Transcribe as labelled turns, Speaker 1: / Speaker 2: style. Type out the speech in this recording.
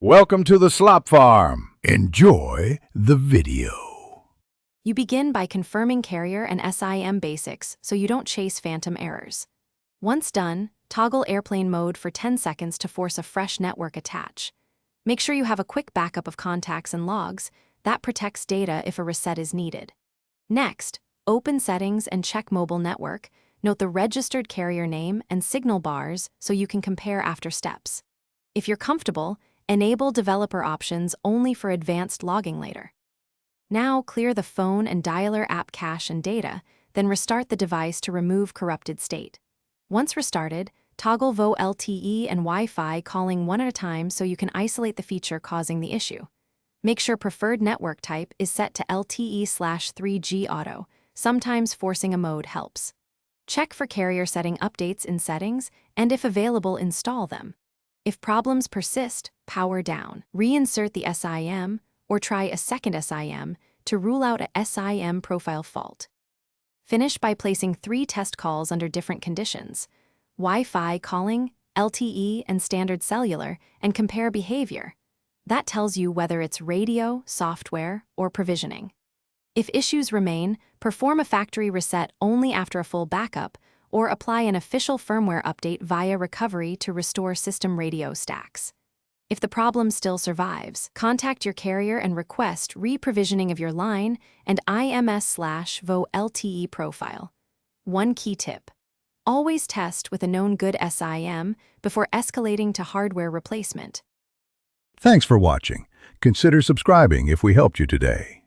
Speaker 1: Welcome to the Slop Farm. Enjoy the video.
Speaker 2: You begin by confirming carrier and SIM basics so you don't chase phantom errors. Once done, toggle airplane mode for 10 seconds to force a fresh network attach. Make sure you have a quick backup of contacts and logs. That protects data if a reset is needed. Next, open settings and check mobile network. Note the registered carrier name and signal bars so you can compare after steps. If you're comfortable, enable developer options only for advanced logging later. Now clear the phone and dialer app cache and data, then restart the device to remove corrupted state. Once restarted, toggle VO LTE and Wi-Fi calling one at a time so you can isolate the feature causing the issue. Make sure preferred network type is set to LTE/3G auto. Sometimes forcing a mode helps. Check for carrier setting updates in settings, and if available, install them. If problems persist, power down. Reinsert the SIM, or try a second SIM to rule out a SIM profile fault. Finish by placing 3 test calls under different conditions: Wi-Fi calling, LTE, and standard cellular, and compare behavior. That tells you whether it's radio, software, or provisioning. If issues remain, perform a factory reset only after a full backup, or apply an official firmware update via recovery to restore system radio stacks. If the problem still survives, contact your carrier and request re-provisioning of your line and IMS/VO LTE profile. One key tip: always test with a known good SIM before escalating to hardware replacement.
Speaker 1: Thanks for watching. Consider subscribing if we helped you today.